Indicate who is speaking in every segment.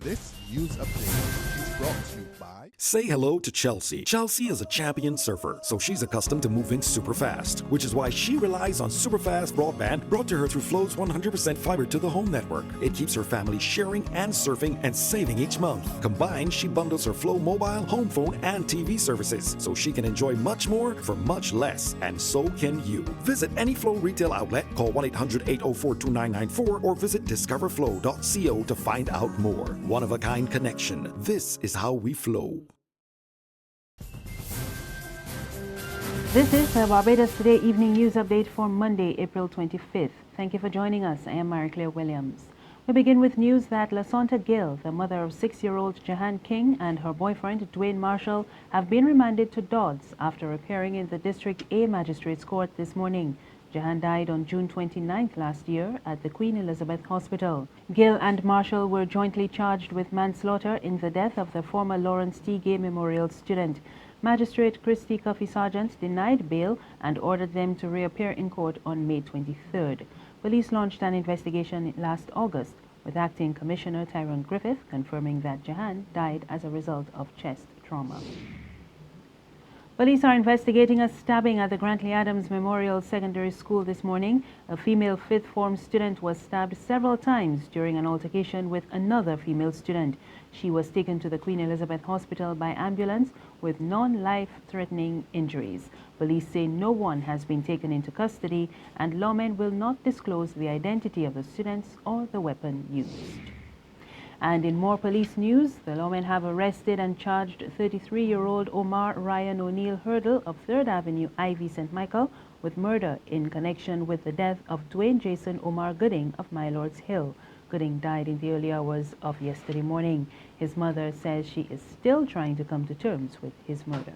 Speaker 1: This news update is brought to you by...
Speaker 2: Say hello to Chelsea. Chelsea is a champion surfer, so she's accustomed to moving super fast, which is why she relies on super fast broadband brought to her through Flow's 100% fiber to the home network. It keeps her family sharing and surfing and saving each month. Combined, she bundles her Flow mobile, home phone, and TV services, so she can enjoy much more for much less, and so can you. Visit any Flow retail outlet, call 1-800-804-2994, or visit discoverflow.co to find out more. One-of-a-kind connection. This is how we flow.
Speaker 3: This is the Barbados Today Evening News Update for Monday, April 25th. Thank you for joining us. I am Marie-Claire Williams. We begin with news that Lasonta Gill, the mother of 6-year-old Jahan King, and her boyfriend Dwayne Marshall have been remanded to Dodds after appearing in the District A Magistrates Court this morning. Jahan died on June 29th last year at the Queen Elizabeth Hospital. Gill and Marshall were jointly charged with manslaughter in the death of the former Lawrence T. Gay Memorial student. Magistrate Christy Coffey Sargent denied bail and ordered them to reappear in court on May 23rd. Police launched an investigation last August, with Acting Commissioner Tyrone Griffith confirming that Jahan died as a result of chest trauma. Police are investigating a stabbing at the Grantley Adams Memorial Secondary School this morning. A female fifth form student was stabbed several times during an altercation with another female student. She was taken to the Queen Elizabeth Hospital by ambulance with non-life-threatening injuries. Police say no one has been taken into custody, and lawmen will not disclose the identity of the students or the weapon used. And in more police news, the lawmen have arrested and charged 33-year-old Omar Ryan O'Neill Hurdle of 3rd Avenue, Ivy St. Michael with murder in connection with the death of Dwayne Jason Omar Gooding of My Lord's Hill. Gooding died in the early hours of yesterday morning. His mother says she is still trying to come to terms with his murder.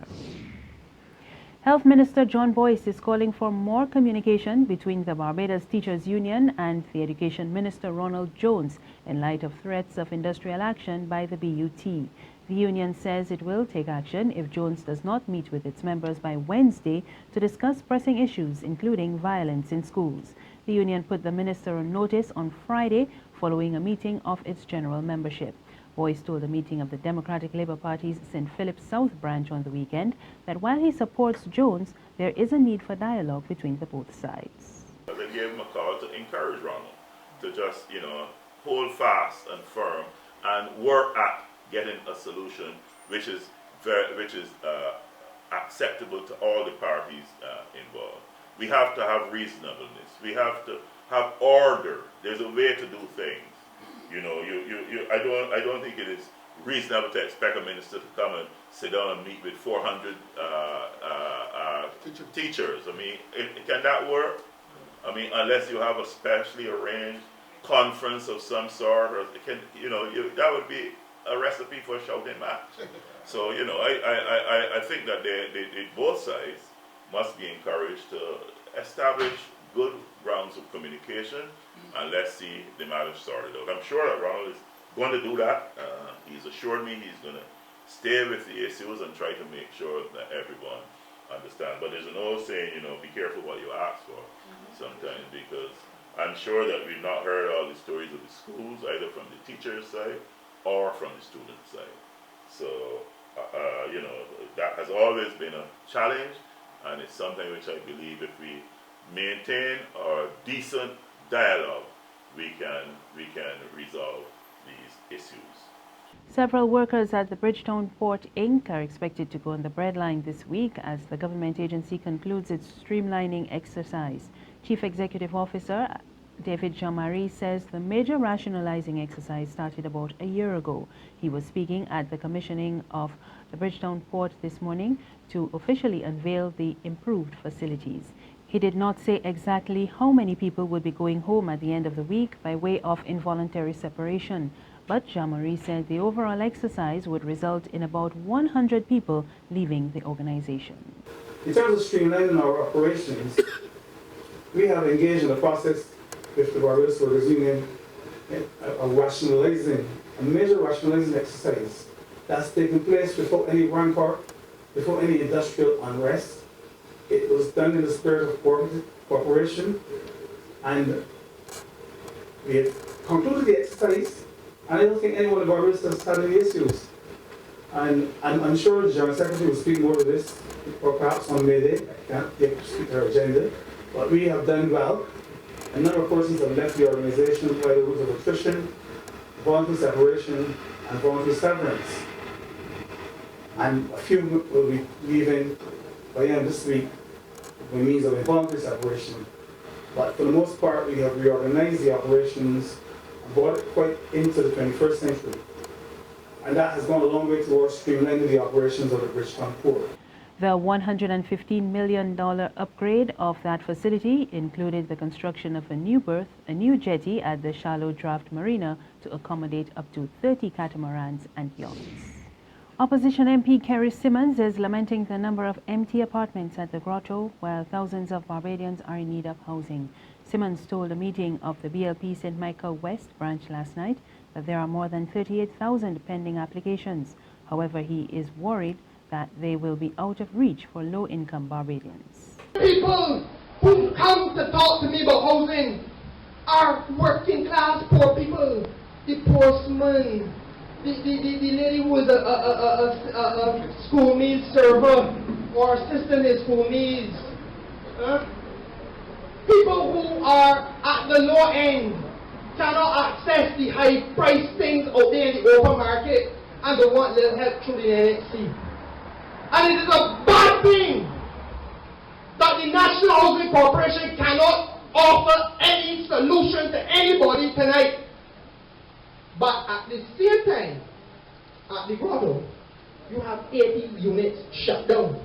Speaker 3: Health Minister John Boyce is calling for more communication between the Barbados Teachers Union and the Education Minister Ronald Jones in light of threats of industrial action by the BUT. The union says it will take action if Jones does not meet with its members by Wednesday to discuss pressing issues, including violence in schools. The union put the minister on notice on Friday following a meeting of its general membership. Boyce told a meeting of the Democratic Labour Party's St. Philip South branch on the weekend that while he supports Jones, there is a need for dialogue between the both sides.
Speaker 4: They gave him a call to encourage Ronald to just, hold fast and firm and work at getting a solution which is acceptable to all the parties involved. We have to have reasonableness. We have to have order. There's a way to do things. I don't think it is reasonable to expect a minister to come and sit down and meet with 400 teachers. I mean, can that work? I mean, unless you have a specially arranged conference of some sort, or that would be a recipe for a shouting match. So, I think that both sides must be encouraged to establish good grounds of communication, and let's see the matter sorted out. I'm sure that Ronald is going to do that. He's assured me he's going to stay with the issues and try to make sure that everyone understands. But there's an old saying, be careful what you ask for sometimes, because I'm sure that we've not heard all the stories of the schools, either from the teacher's side or from the student side. So, that has always been a challenge, and it's something which I believe if we maintain a decent dialogue, we can resolve these issues.
Speaker 3: Several workers at the Bridgetown Port Inc. are expected to go on the breadline this week as the government agency concludes its streamlining exercise. Chief Executive Officer David Jean-Marie says the major rationalizing exercise started about a year ago. He was speaking at the commissioning of the Bridgetown Port this morning to officially unveil the improved facilities. He did not say exactly how many people would be going home at the end of the week by way of involuntary separation, but Jean-Marie said the overall exercise would result in about 100 people leaving the organization.
Speaker 5: In terms of streamlining our operations, we have engaged in a process with the Barbados Workers Union a major rationalizing exercise that's taken place without any rancor, without any industrial unrest. It was done in the spirit of cooperation, and we have concluded the exercise And I don't think anyone of our ministers had any issues. And I'm sure the General Secretary will speak more to this, or perhaps on May Day. I can't speak to her agenda. But we have done well. A number of persons have left the organization by the route of attrition, voluntary separation, and voluntary severance. And a few will be leaving by the end of this week by means of involuntary separation. But for the most part, we have reorganized the operations and brought it quite into the 21st century. And that has gone a long way towards streamlining the operations of the Bridgetown Port.
Speaker 3: The $115 million upgrade of that facility included the construction of a new berth, a new jetty at the shallow draft marina to accommodate up to 30 catamarans and yachts. Opposition MP Kerry Simmons is lamenting the number of empty apartments at the Grotto, while thousands of Barbadians are in need of housing. Simmons told a meeting of the BLP St. Michael West branch last night that there are more than 38,000 pending applications. However, he is worried that they will be out of reach for low-income Barbadians.
Speaker 6: People who come to talk to me about housing are working class poor people, the postman, the lady who is a school meals server or assistant in school meals. People who are at the low end cannot access the high price things out there in the open market and they want little help through the NHC. And it is a bad thing that the National Housing Corporation cannot offer any solution to anybody tonight. But at the same time, at the Grotto, you have 80 units shut down.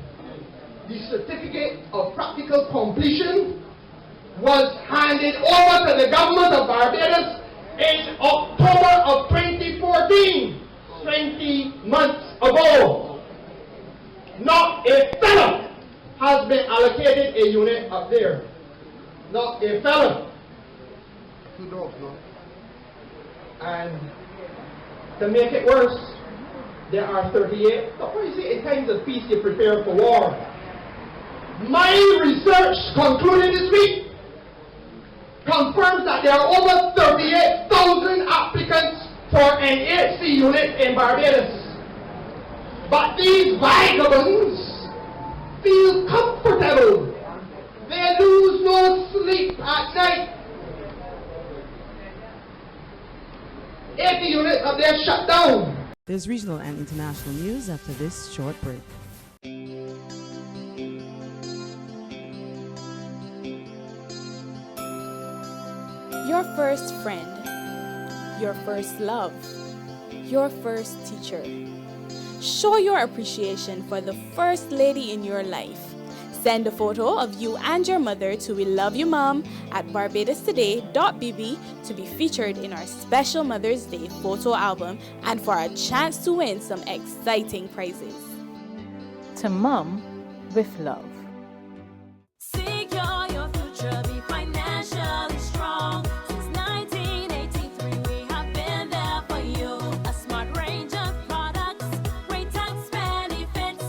Speaker 6: The certificate of practical completion was handed over to the government of Barbados in October of 2014, 20 months ago. Not a fellow has been allocated a unit up there. Not a fellow. And to make it worse, there are 38. What do you say? In times of peace, you prepare for war. My research concluded this week confirms that there are over 38,000 applicants for an HC unit in Barbados. But these vagabonds feel comfortable. They lose no sleep at night. 80 units up there shut down.
Speaker 7: There's regional and international news after this short break.
Speaker 8: Your first friend, your first love, your first teacher. Show your appreciation for the first lady in your life. Send a photo of you and your mother to We Love You Mom at barbadostoday.bb to be featured in our special Mother's Day photo album and for a chance to win some exciting prizes.
Speaker 3: To Mom with love.
Speaker 9: Secure your future, be financially strong. Since 1983, we have been there for you. A smart range of products, great tax benefits.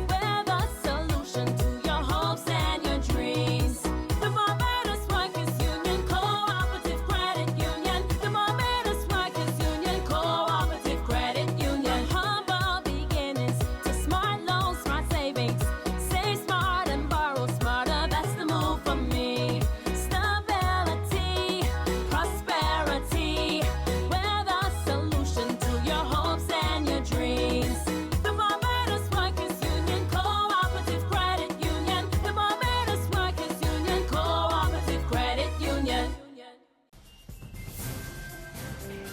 Speaker 9: We're the solution to your hopes and your dreams. The Barbados Workers Union Cooperative Credit Union. The Barbados Workers Union Cooperative Credit Union. Humble beginnings to smart loans, smart savings. Save smart and borrow smarter. That's the move for me. Stability, prosperity. We're the solution to your hopes and your dreams. The Barbados Workers Union Cooperative Credit Union. The Barbados Workers Union Cooperative Credit Union.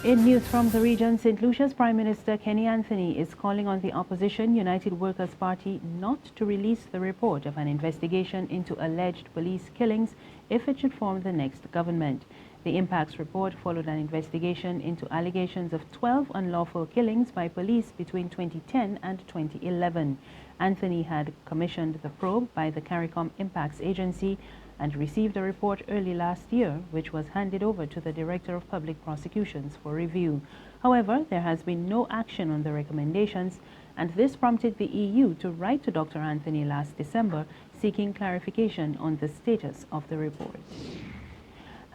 Speaker 3: In news from the region, St. Lucia's Prime Minister Kenny Anthony is calling on the opposition United Workers' Party not to release the report of an investigation into alleged police killings if it should form the next government. The impacts report followed an investigation into allegations of 12 unlawful killings by police between 2010 and 2011. Anthony had commissioned the probe by the CARICOM Impacts Agency and received a report early last year, which was handed over to the Director of Public Prosecutions for review. However, there has been no action on the recommendations, and this prompted the EU to write to Dr. Anthony last December, seeking clarification on the status of the report.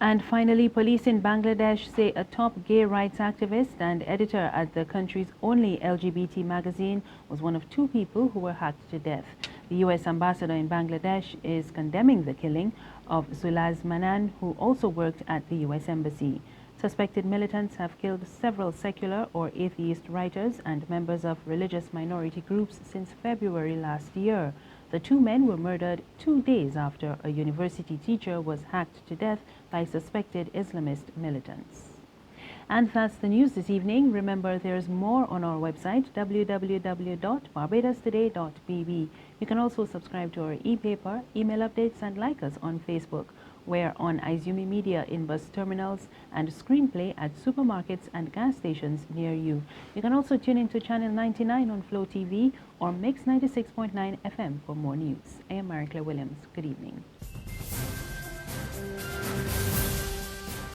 Speaker 3: And finally, police in Bangladesh say a top gay rights activist and editor at the country's only LGBT magazine was one of 2 people who were hacked to death. The U.S. ambassador in Bangladesh is condemning the killing of Zulaz Manan, who also worked at the U.S. Embassy. Suspected militants have killed several secular or atheist writers and members of religious minority groups since February last year. The 2 men were murdered 2 days after a university teacher was hacked to death by suspected Islamist militants. And that's the news this evening. Remember, there's more on our website, www.barbadostoday.bb. You can also subscribe to our e-paper, email updates, and like us on Facebook. We're on Izumi Media in bus terminals and Screenplay at supermarkets and gas stations near you. You can also tune into Channel 99 on Flow TV or Mix 96.9 FM for more news. I am Mary Claire Williams. Good evening.